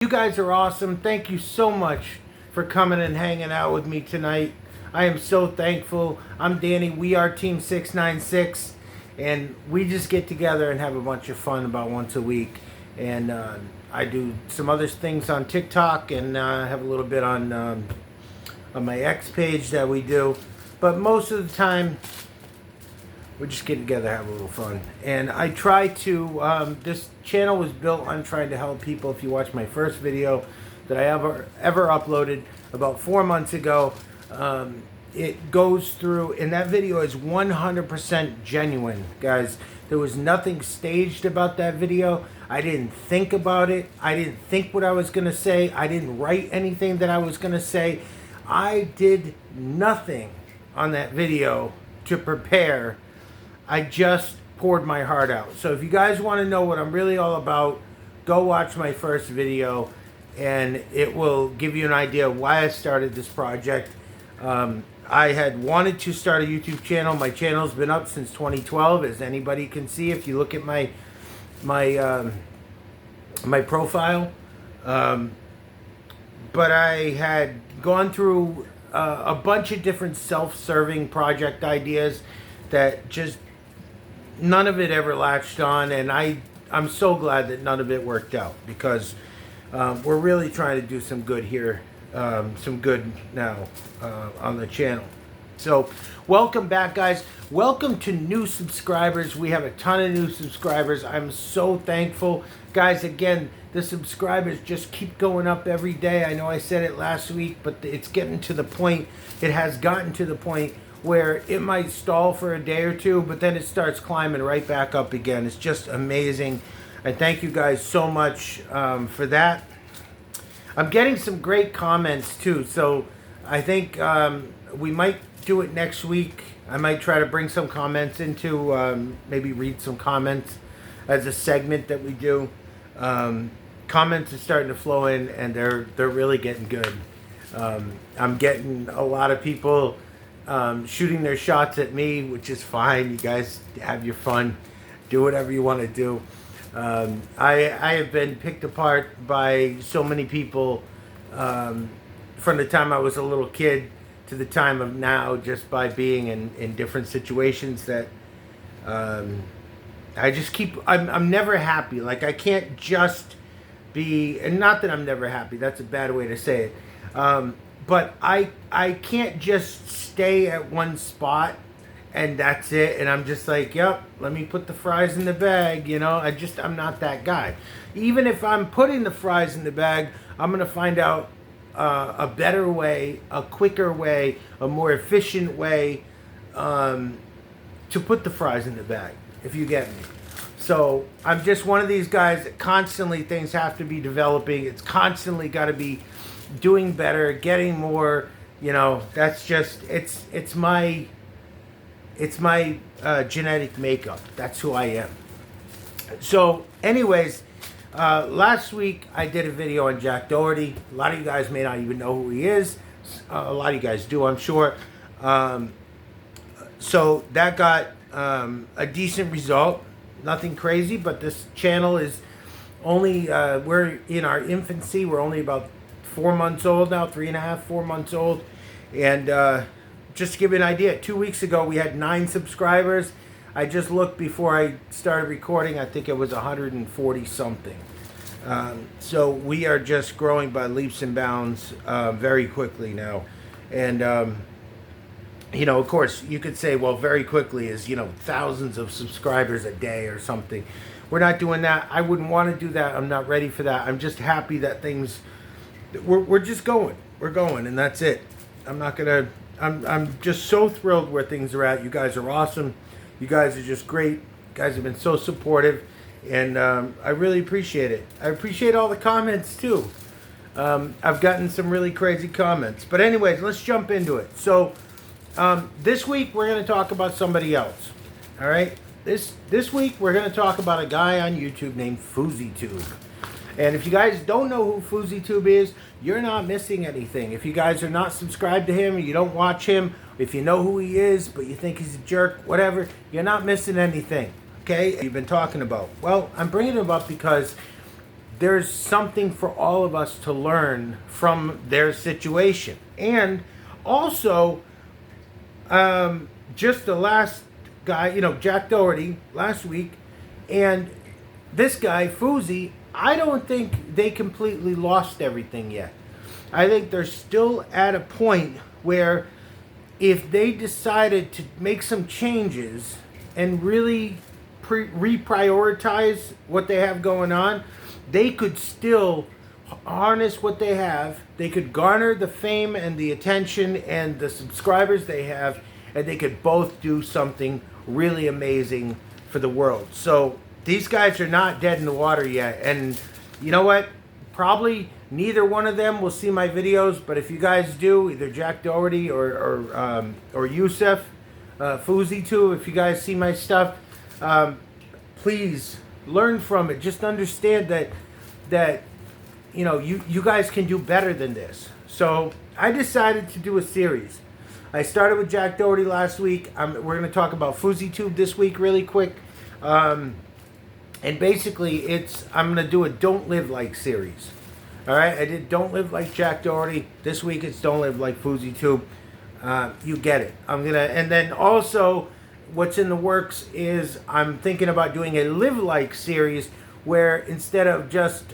You guys are awesome. Thank you so much for coming and hanging out with me tonight. I am so thankful. I'm Danny. We are Team 696, and we just get together and have a bunch of fun about once a week. And I do some other things on TikTok, and have a little bit on my X page that we do. But most of the time, we just get together, have a little fun. And I try to, this channel was built on trying to help people. If you watch my first video that I ever uploaded about 4 months ago, it goes through, and that video is 100% genuine, guys. There was nothing staged about that video. I didn't think about it. I didn't think what I was going to say. I didn't write anything that I was going to say. I did nothing on that video to prepare. I just poured my heart out. So if you guys want to know what I'm really all about, go watch my first video, and it will give you an idea of why I started this project. I had wanted to start a YouTube channel. My channel's been up since 2012, as anybody can see if you look at my profile. But I had gone through a bunch of different self-serving project ideas that just none of it ever latched on, and I'm so glad that none of it worked out, because we're really trying to do some good here, some good now on the channel. So welcome back, guys. Welcome to new subscribers. We have a ton of new subscribers. I'm so thankful, guys. Again, the subscribers just keep going up every day. I know I said it last week, but it's getting to the point, it has gotten to the point where it might stall for a day or two, but then it starts climbing right back up again. It's just amazing. I thank you guys so much for that. I'm getting some great comments too, so I think we might do it next week. I might try to bring some comments into, maybe read some comments as a segment that we do. Comments are starting to flow in, and they're really getting good. I'm getting a lot of people shooting their shots at me, which is fine. You guys have your fun, do whatever you want to do. I have been picked apart by so many people from the time I was a little kid to the time of now, just by being in different situations that I just keep, I'm never happy. Like, I can't just be, and not that I'm never happy, that's a bad way to say it. But I can't just stay at one spot and that's it. And I'm just like, yep, let me put the fries in the bag. You know, I'm not that guy. Even if I'm putting the fries in the bag, I'm going to find out a better way, a quicker way, a more efficient way to put the fries in the bag, if you get me. So I'm just one of these guys that constantly things have to be developing. It's constantly got to be doing better, getting more, you know. That's just, it's my genetic makeup. That's who I am. So anyways, last week I did a video on Jack Doherty. A lot of you guys may not even know who he is. A lot of you guys do, I'm sure. So that got a decent result. Nothing crazy, but this channel is only, we're in our infancy. We're only about 4 months old now, 3.5, 4 months old. And just to give you an idea, 2 weeks ago we had 9 subscribers. I just looked before I started recording. I think it was 140 something. So we are just growing by leaps and bounds very quickly now. And you know, of course, you could say, well, very quickly is, you know, thousands of subscribers a day or something. We're not doing that. I wouldn't want to do that. I'm not ready for that. I'm just happy that things, we're just going. We're going, and that's it. I'm not going to, I'm just so thrilled where things are at. You guys are awesome. You guys are just great. You guys have been so supportive, and I really appreciate it. I appreciate all the comments, too. I've gotten some really crazy comments. But anyways, let's jump into it. So, this week we're going to talk about somebody else. All right? This week we're going to talk about a guy on YouTube named Fouseytube. And if you guys don't know who Fouseytube is, you're not missing anything. If you guys are not subscribed to him, or you don't watch him, if you know who he is, but you think he's a jerk, whatever, you're not missing anything. Okay? You've been talking about. Well, I'm bringing him up because there's something for all of us to learn from their situation. And also, just the last guy, Jack Doherty last week, and this guy, Fousey, I don't think they completely lost everything yet. I think they're still at a point where if they decided to make some changes and really reprioritize what they have going on, they could still harness what they have. They could garner the fame and the attention and the subscribers they have, and they could both do something really amazing for the world. So these guys are not dead in the water yet. And you know what? Probably neither one of them will see my videos, but if you guys do, either Jack Doherty or Yusuf, Fouseytube, if you guys see my stuff, please learn from it. Just understand that you guys can do better than this. So I decided to do a series. I started with Jack Doherty last week. We're going to talk about Fouseytube this week really quick. And basically, I'm going to do a Don't Live Like series. All right, I did Don't Live Like Jack Doherty. This week it's Don't Live Like Fouseytube. You get it. And then also, what's in the works is I'm thinking about doing a Live Like series where instead of just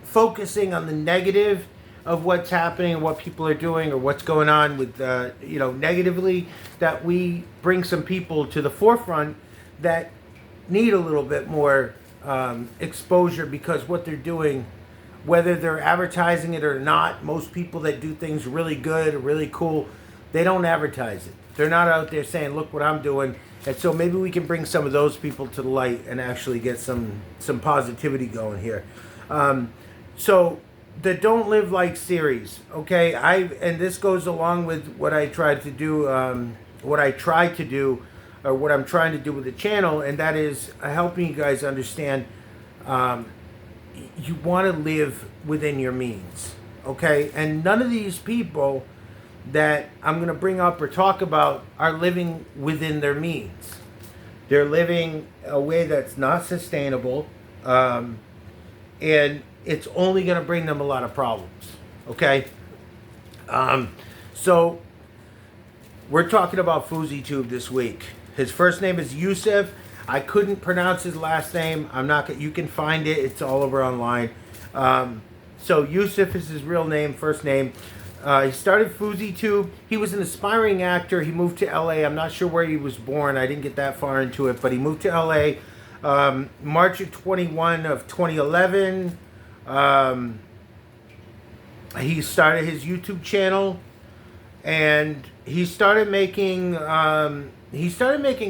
focusing on the negative of what's happening and what people are doing or what's going on with negatively, that we bring some people to the forefront that need a little bit more exposure, because what they're doing, whether they're advertising it or not, most people that do things really good or really cool, they don't advertise it. They're not out there saying, look what I'm doing. And so maybe we can bring some of those people to the light and actually get some positivity going here. So the Don't Live Like series, okay? And this goes along with what I tried to do, or what I'm trying to do with the channel, and that is helping you guys understand you want to live within your means, okay? And none of these people that I'm going to bring up or talk about are living within their means. They're living a way that's not sustainable, and it's only going to bring them a lot of problems, okay? So we're talking about Fouseytube this week. His first name is Yusuf. I couldn't pronounce his last name. You can find it. It's all over online. So Yusuf is his real name, first name. He started Fouseytube. He was an aspiring actor. He moved to LA. I'm not sure where he was born. I didn't get that far into it, but he moved to LA March of 21 of 2011. He started his YouTube channel, and he started making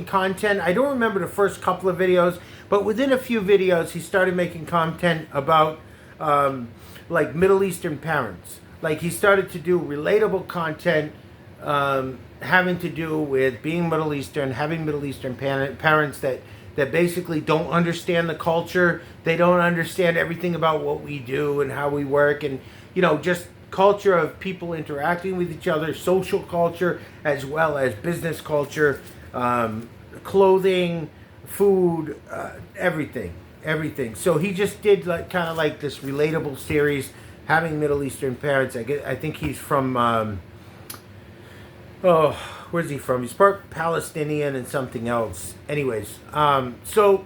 content. I don't remember the first couple of videos, but within a few videos, he started making content about like Middle Eastern parents. Like, he started to do relatable content having to do with being Middle Eastern, having Middle Eastern parents that basically don't understand the culture. They don't understand everything about what we do and how we work, and just culture of people interacting with each other, social culture, as well as business culture, clothing, food, everything. So he just did kind of like this relatable series, having Middle Eastern parents. I think he's from, where's he from? He's part Palestinian and something else. Anyways, so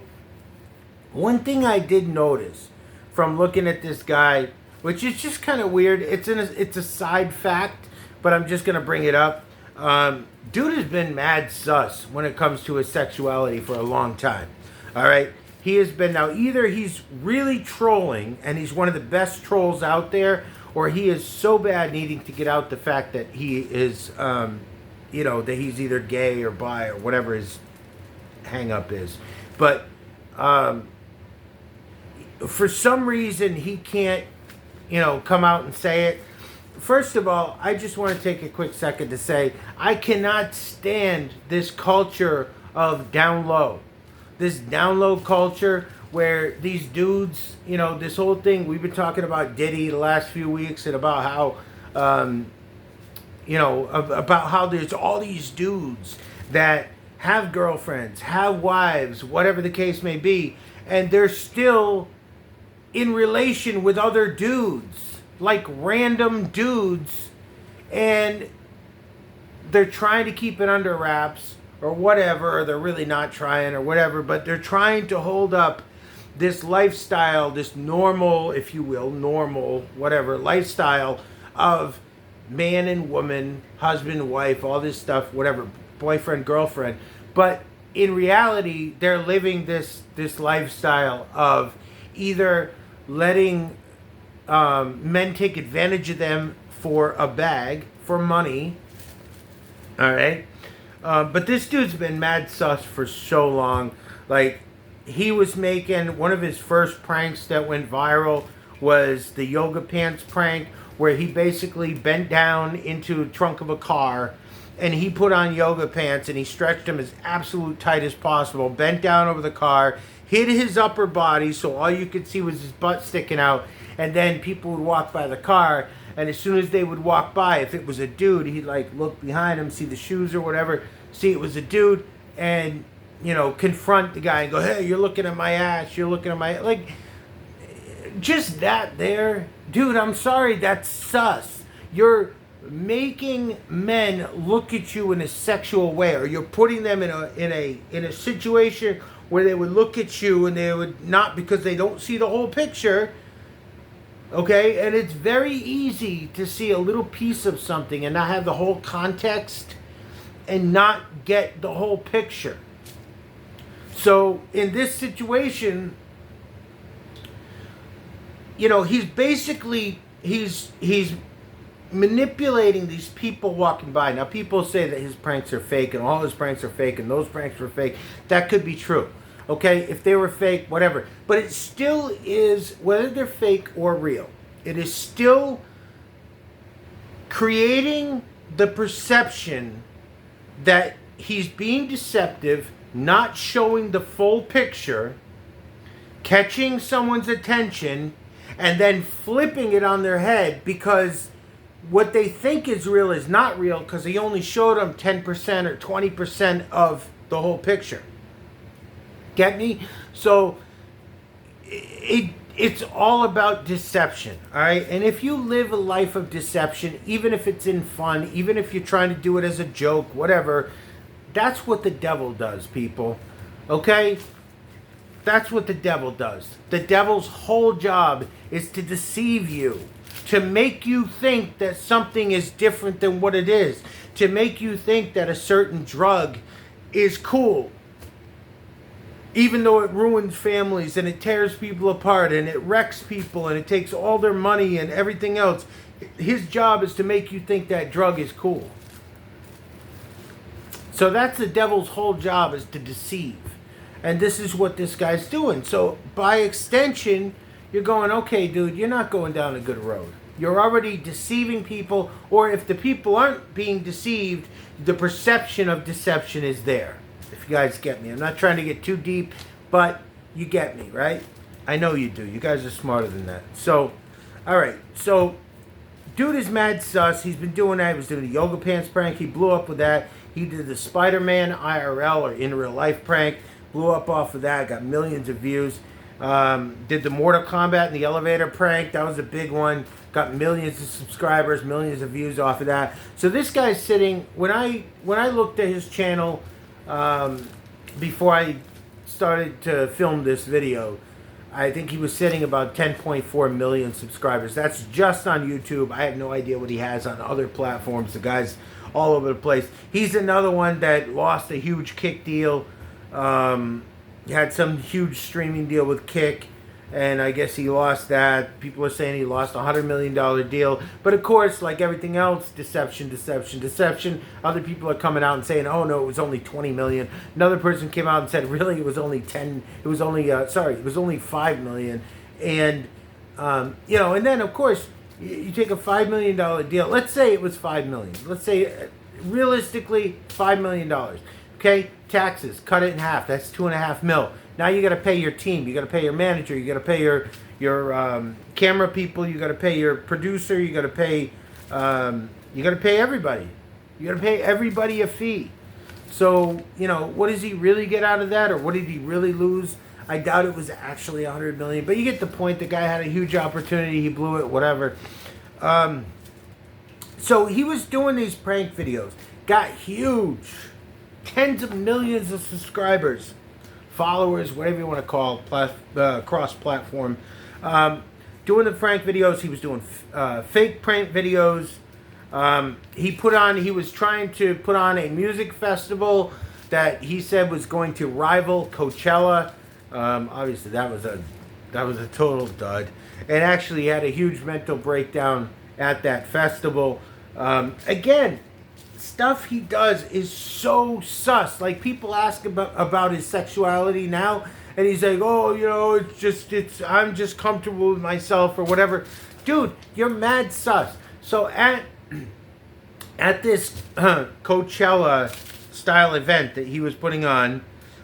one thing I did notice from looking at this guy, which is just kind of weird. It's a side fact, but I'm just gonna bring it up. Dude has been mad sus when it comes to his sexuality for a long time. All right, he has been, now either he's really trolling and he's one of the best trolls out there, or he is so bad needing to get out the fact that he is, that he's either gay or bi or whatever his hang up is. But for some reason he can't come out and say it. First of all, I just want to take a quick second to say I cannot stand this culture of down low. This down low culture where these dudes, this whole thing, we've been talking about Diddy the last few weeks, and about how, about how there's all these dudes that have girlfriends, have wives, whatever the case may be, and they're still in relation with other dudes, like random dudes, and they're trying to keep it under wraps or whatever, or they're really not trying or whatever, but they're trying to hold up this lifestyle, this normal, if you will, normal, whatever, lifestyle of man and woman, husband, wife, all this stuff, whatever, boyfriend, girlfriend. But in reality, they're living this lifestyle of either letting men take advantage of them for a bag, for money, all right? But this dude's been mad sus for so long. Like, he was making, one of his first pranks that went viral was the yoga pants prank, where he basically bent down into the trunk of a car and he put on yoga pants and he stretched them as absolute tight as possible, bent down over the car, hid his upper body so all you could see was his butt sticking out, and then people would walk by the car, and as soon as they would walk by, if it was a dude, he'd like look behind him, see the shoes or whatever, see it was a dude, and you know, confront the guy and go, hey, you're looking at my ass, you're looking at my, like, just that there, dude, I'm sorry, that's sus. You're making men look at you in a sexual way, or you're putting them in a situation where they would look at you and they would not, because they don't see the whole picture. Okay, and it's very easy to see a little piece of something and not have the whole context and not get the whole picture. So in this situation, you know, he's basically, he's manipulating these people walking by. Now, people say that his pranks are fake and all his pranks are fake and those pranks were fake. That could be true. Okay, if they were fake, whatever. But it still is, whether they're fake or real, it is still creating the perception that he's being deceptive, not showing the full picture, catching someone's attention, and then flipping it on their head because what they think is real is not real because he only showed them 10% or 20% of the whole picture. Get me? So it's all about deception, all right? And if you live a life of deception, even if it's in fun, even if you're trying to do it as a joke, whatever, that's what the devil does, people. Okay? That's what the devil does. The devil's whole job is to deceive you, to make you think that something is different than what it is, to make you think that a certain drug is cool, even though it ruins families and it tears people apart and it wrecks people and it takes all their money and everything else. His job is to make you think that drug is cool. So that's the devil's whole job, is to deceive. And this is what this guy's doing. So by extension, you're going, okay, dude, you're not going down a good road. You're already deceiving people, or if the people aren't being deceived, the perception of deception is there. If you guys get me. I'm not trying to get too deep, but you get me, right? I know you do. You guys are smarter than that. So, all right. So, dude is mad sus. He's been doing that. He was doing the yoga pants prank. He blew up with that. He did the Spider-Man IRL, or in real life prank. Blew up off of that. Got millions of views. Did the Mortal Kombat in the elevator prank. That was a big one. Got millions of subscribers, millions of views off of that. So this guy's sitting, when I looked at his channel before I started to film this video, I think he was sitting about 10.4 million subscribers. That's just on YouTube. I have no idea what he has on other platforms. The guy's all over the place. He's another one that lost a huge Kick deal. He had some huge streaming deal with Kick, and I guess he lost that. People are saying he lost a $100 million deal. But of course, like everything else, deception, deception, deception. Other people are coming out and saying, oh no, it was only 20 million. Another person came out and said, really, it was only 10. It was only, it was only 5 million. And, you know, and then of course, you take a $5 million deal. Let's say it was 5 million. Let's say, realistically, $5 million. Okay, taxes, cut it in half. That's $2.5 million. Now you got to pay your team. You got to pay your manager. You got to pay your camera people. You got to pay your producer. You got to pay everybody. You got to pay everybody a fee. So you know, what does he really get out of that, or what did he really lose? I doubt it was actually 100 million, but you get the point. The guy had a huge opportunity. He blew it, whatever. So he was doing these prank videos. Got huge. Tens of millions of subscribers. Followers, whatever you want to call it, cross-platform. Doing the prank videos. He was doing fake prank videos. He was trying to put on a music festival that he said was going to rival Coachella. Obviously, that was a total dud. And actually, he had a huge mental breakdown at that festival. Again, stuff he does is so sus. Like, people ask about his sexuality now, and he's like, oh, you know, I'm just comfortable with myself or whatever. Dude, you're mad sus. So at this Coachella style event that he was putting on,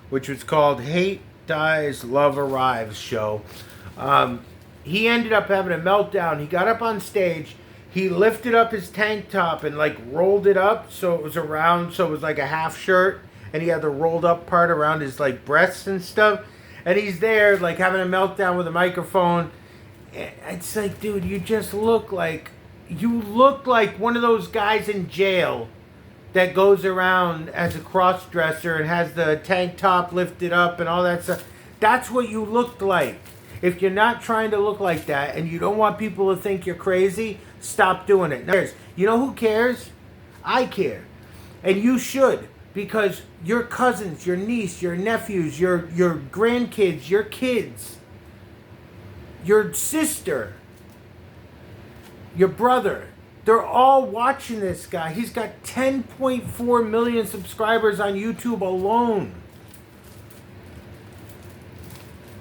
which was called Hate Dies, Love Arrives show, he ended up having a meltdown. He got up on stage. He lifted up his tank top and like rolled it up so it was around, so it was like a half shirt, and he had the rolled up part around his like breasts and stuff. And he's there like having a meltdown with a microphone. It's like, dude, you look like one of those guys in jail that goes around as a cross-dresser and has the tank top lifted up and all that stuff. That's what you looked like. If you're not trying to look like that and you don't want people to think you're crazy, stop doing it. Now, you know who cares? I care. And you should, because your cousins, your niece, your nephews, your grandkids, your kids, your sister, your brother, they're all watching this guy. He's got 10.4 million subscribers on YouTube alone.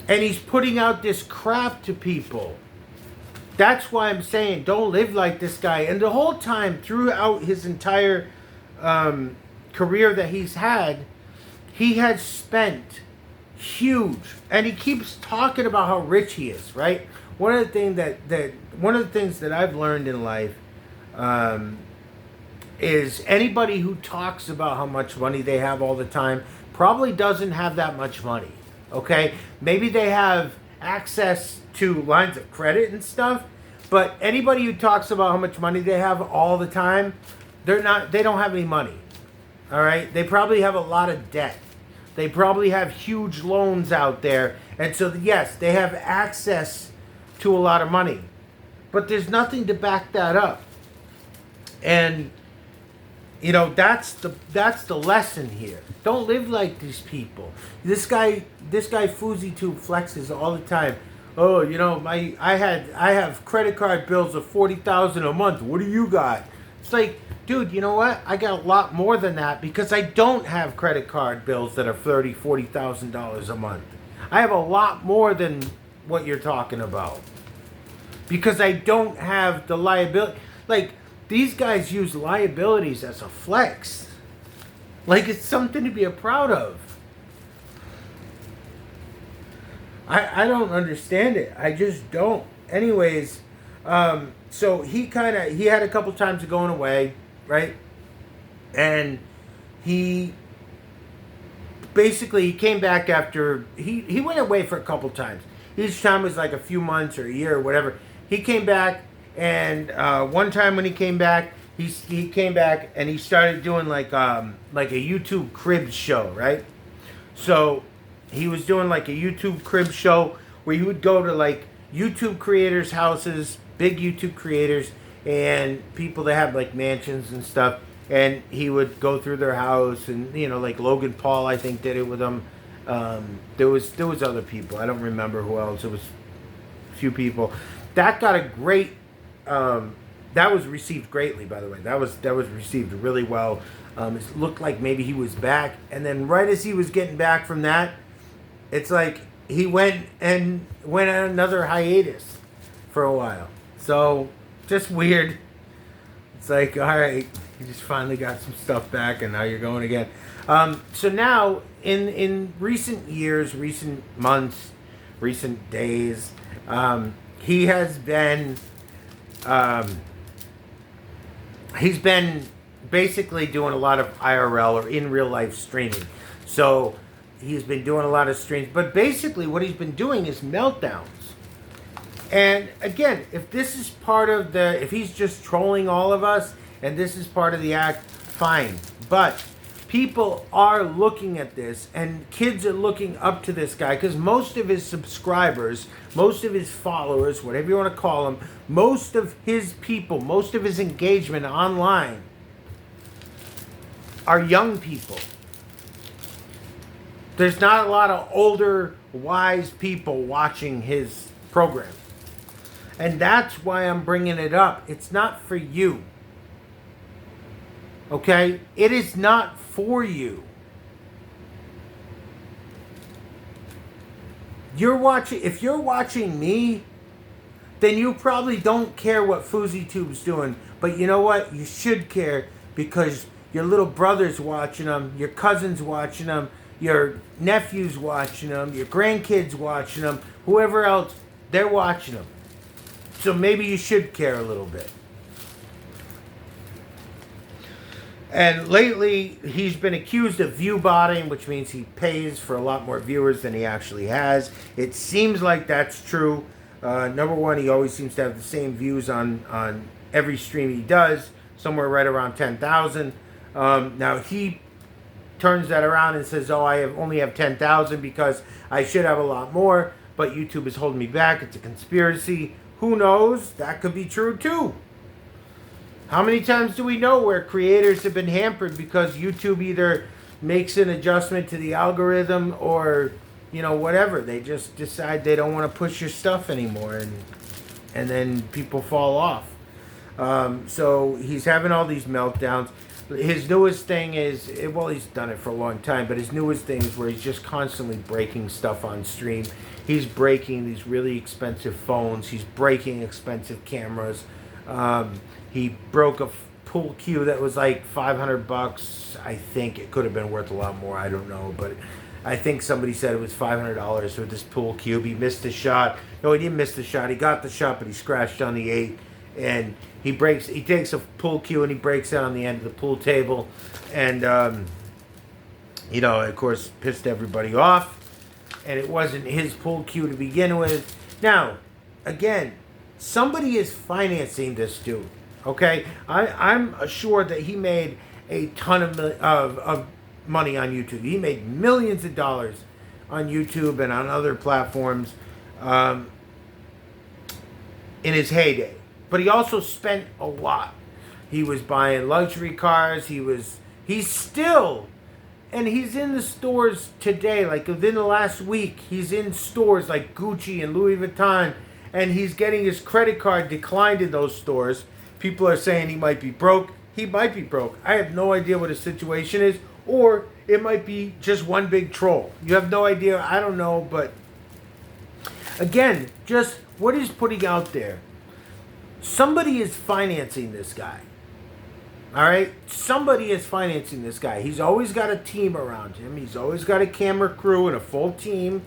And he's putting out this crap to people. That's why I'm saying don't live like this guy. And the whole time throughout his entire career that he's had, he has spent huge. And he keeps talking about how rich he is, right? One of the things that I've learned in life is anybody who talks about how much money they have all the time probably doesn't have that much money. Okay, maybe they have access to lines of credit and stuff, but anybody who talks about how much money they have all the time, they don't have any money. All right, they probably have a lot of debt. They probably have huge loans out there, and so yes, they have access to a lot of money, but there's nothing to back that up. And you know, that's the lesson here. Don't live like these people. This guy Fouseytube flexes all the time. Oh, you know, I have credit card bills of $40,000 a month. What do you got? It's like, dude, you know what? I got a lot more than that because I don't have credit card bills that are $40,000 a month. I have a lot more than what you're talking about because I don't have the liability. Like, these guys use liabilities as a flex. Like it's something to be proud of. I don't understand it. I just don't. Anyways, so he had a couple times of going away, right? And he came back after, he went away for a couple times. Each time was like a few months or a year or whatever. He came back. And one time when he came back, he came back and he started doing like a YouTube crib show, right? So he was doing like a YouTube crib show where he would go to like YouTube creators' houses, big YouTube creators, and people that have like mansions and stuff. And he would go through their house, and you know, like Logan Paul, I think, did it with them. There was other people. I don't remember who else. It was a few people. That got a great. That was received greatly, by the way. That was received really well. It looked like maybe he was back, and then right as he was getting back from that, it's like he went on another hiatus for a while. So just weird. It's like, all right, you just finally got some stuff back, and now you're going again. So now, in recent years, recent months, recent days, he has been. He's been basically doing a lot of IRL or in real life streaming. So he's been doing a lot of streams. But basically what he's been doing is meltdowns. And again, if this is part of the, if he's just trolling all of us and this is part of the act, fine. But people are looking at this and kids are looking up to this guy because most of his subscribers, most of his followers, whatever you want to call them, most of his people, most of his engagement online are young people. There's not a lot of older, wise people watching his program. And that's why I'm bringing it up. It's not for you. Okay? It is not for you. If you're watching me, then you probably don't care what Fouseytube's doing. But you know what? You should care because your little brother's watching them, your cousin's watching them, your nephew's watching them, your grandkids watching them, whoever else, they're watching them. So maybe you should care a little bit. And lately, he's been accused of view botting, which means he pays for a lot more viewers than he actually has. It seems like that's true. Number one, he always seems to have the same views on every stream he does, somewhere right around 10,000. Now, he turns that around and says, oh, only have 10,000 because I should have a lot more, but YouTube is holding me back. It's a conspiracy. Who knows? That could be true too. How many times do we know where creators have been hampered because YouTube either makes an adjustment to the algorithm or, you know, whatever. They just decide they don't want to push your stuff anymore and then people fall off. So he's having all these meltdowns. His newest thing is, well, he's done it for a long time, but his newest thing is where he's just constantly breaking stuff on stream. He's breaking these really expensive phones. He's breaking expensive cameras. He broke a pool cue that was like $500. I think it could have been worth a lot more. I don't know, but I think somebody said it was $500 with this pool cube. He missed the shot. No, he didn't miss the shot. He got the shot, but he scratched on the 8. And he takes a pool cue and he breaks it on the end of the pool table. And, you know, of course, pissed everybody off. And it wasn't his pool cue to begin with. Now, again, somebody is financing this dude. Okay? I'm assured that he made a ton of money on YouTube. He made millions of dollars on YouTube and on other platforms in his heyday. But he also spent a lot. He was buying luxury cars. He's still, and he's in the stores today, like within the last week, he's in stores like Gucci and Louis Vuitton, and he's getting his credit card declined in those stores. People are saying he might be broke. He might be broke. I have no idea what his situation is, or it might be just one big troll. You have no idea. I don't know, but again, just what he's putting out there. Somebody is financing this guy. All right? Somebody is financing this guy. He's always got a team around him. He's always got a camera crew and a full team.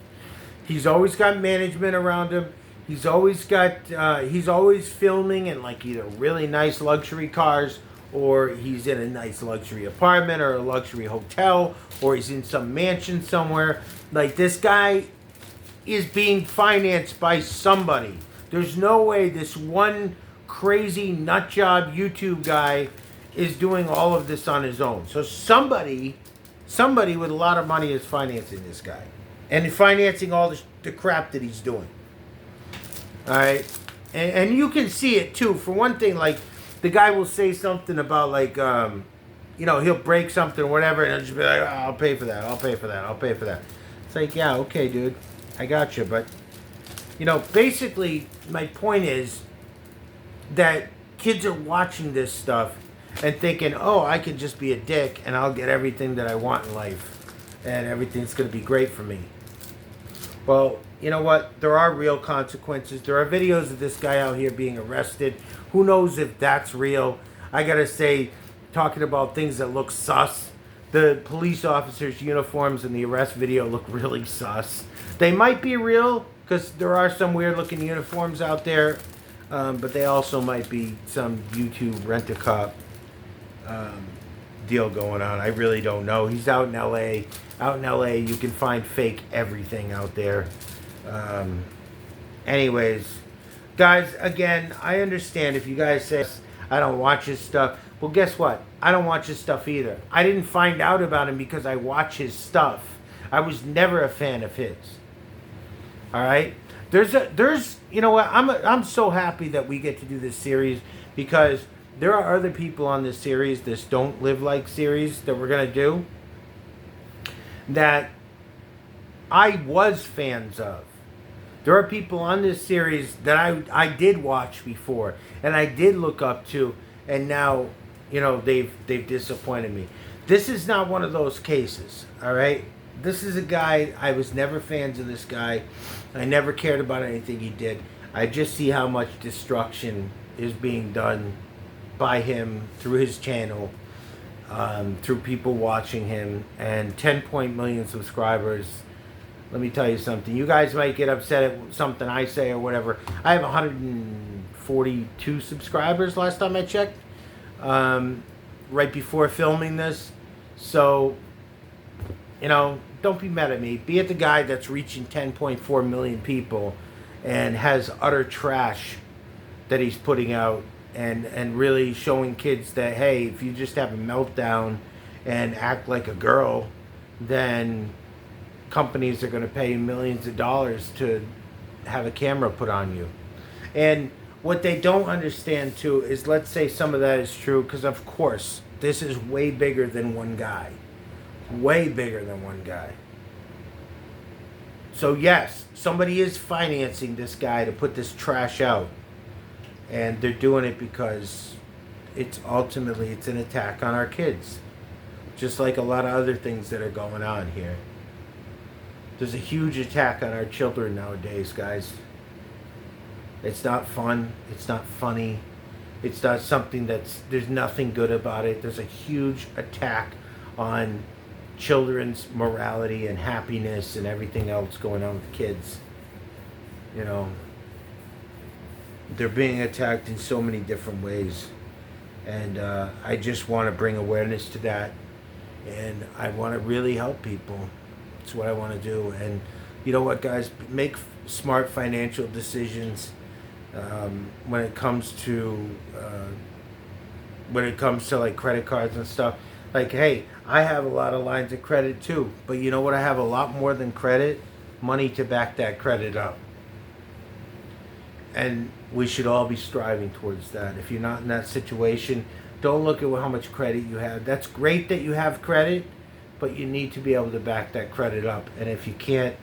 He's always got management around him. He's always filming in like either really nice luxury cars, or he's in a nice luxury apartment or a luxury hotel, or he's in some mansion somewhere. Like, this guy is being financed by somebody. There's no way this one crazy nutjob YouTube guy is doing all of this on his own. So somebody with a lot of money is financing this guy and financing all the crap that he's doing. All right, and you can see it too. For one thing, like, the guy will say something about like, you know, he'll break something or whatever, and he'll just be like, oh, I'll pay for that. I'll pay for that. I'll pay for that. It's like, yeah, okay, dude, I got you, but you know, basically, my point is that kids are watching this stuff and thinking, oh, I can just be a dick and I'll get everything that I want in life and everything's going to be great for me. Well, you know what? There are real consequences. There are videos of this guy out here being arrested. Who knows if that's real? I got to say, talking about things that look sus, the police officers' uniforms in the arrest video look really sus. They might be real, because there are some weird-looking uniforms out there, but they also might be some YouTube rent-a-cop deal going on. I really don't know. He's out in L.A. Out in L.A., you can find fake everything out there. Anyways, guys, again, I understand if you guys say I don't watch his stuff. Well, guess what? I don't watch his stuff either. I didn't find out about him because I watch his stuff. I was never a fan of his. All right? There's you know what? I'm so happy that we get to do this series because there are other people on this series, this Don't Live Like series that we're going to do, that I was fans of. There are people on this series that I did watch before and I did look up to, and now, you know, they've disappointed me. This is not one of those cases, all right? This is a guy, I was never fans of this guy. I never cared about anything he did. I just see how much destruction is being done by him through his channel, through people watching him, and 10 million subscribers. Let me tell you something. You guys might get upset at something I say or whatever. I have 142 subscribers last time I checked, right before filming this. So, you know, don't be mad at me. Be at the guy that's reaching 10.4 million people and has utter trash that he's putting out, and really showing kids that, hey, if you just have a meltdown and act like a girl, then companies are going to pay millions of dollars to have a camera put on you. And what they don't understand too is, let's say some of that is true, because of course this is way bigger than one guy. Way bigger than one guy. So yes, somebody is financing this guy to put this trash out. And they're doing it because it's ultimately, it's an attack on our kids. Just like a lot of other things that are going on here. There's a huge attack on our children nowadays, guys. It's not fun. It's not funny. It's not something there's nothing good about it. There's a huge attack on children's morality and happiness and everything else going on with kids. You know, they're being attacked in so many different ways. And I just want to bring awareness to that. And I want to really help people. That's what I want to do. And you know what, guys? Make smart financial decisions when it comes to like credit cards and stuff. Like, hey, I have a lot of lines of credit too, but you know what? I have a lot more than credit, money to back that credit up. And we should all be striving towards that. If you're not in that situation, don't look at how much credit you have. That's great that you have credit, but you need to be able to back that credit up. And if you can't,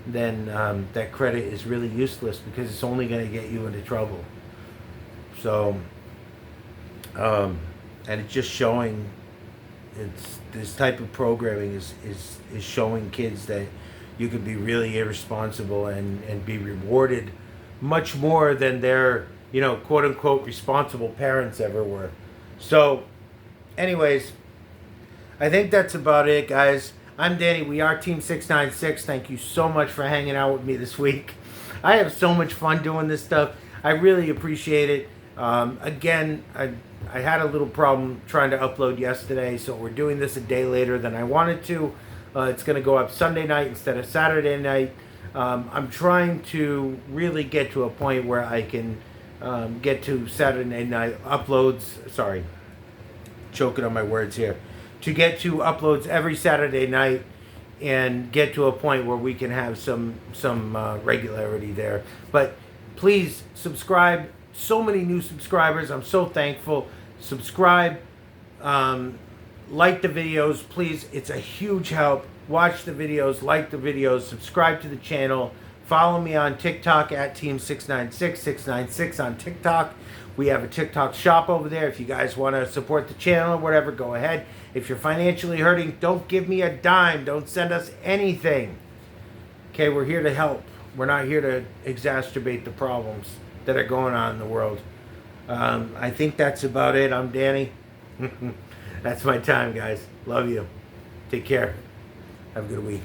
then that credit is really useless, because it's only going to get you into trouble. So, and it's just showing, this type of programming is showing kids that you could be really irresponsible and be rewarded much more than their, you know, quote unquote responsible parents ever were. So, anyways, I think that's about it, guys. I'm Danny. We are Team 696. Thank you so much for hanging out with me this week. I have so much fun doing this stuff. I really appreciate it. Again, I had a little problem trying to upload yesterday, so we're doing this a day later than I wanted to. It's going to go up Sunday night instead of Saturday night. I'm trying to really get to a point where I can get to Saturday night uploads. Sorry, choking on my words here. To get to uploads every Saturday night and get to a point where we can have some regularity there. But please subscribe. So many new subscribers. I'm so thankful. Subscribe. Like the videos, please. It's a huge help. Watch the videos, like the videos, subscribe to the channel. Follow me on TikTok at Team696 on TikTok. We have a TikTok shop over there. If you guys want to support the channel or whatever, go ahead. If you're financially hurting, don't give me a dime. Don't send us anything. Okay, we're here to help. We're not here to exacerbate the problems that are going on in the world. I think that's about it. I'm Danny. That's my time, guys. Love you. Take care. Have a good week.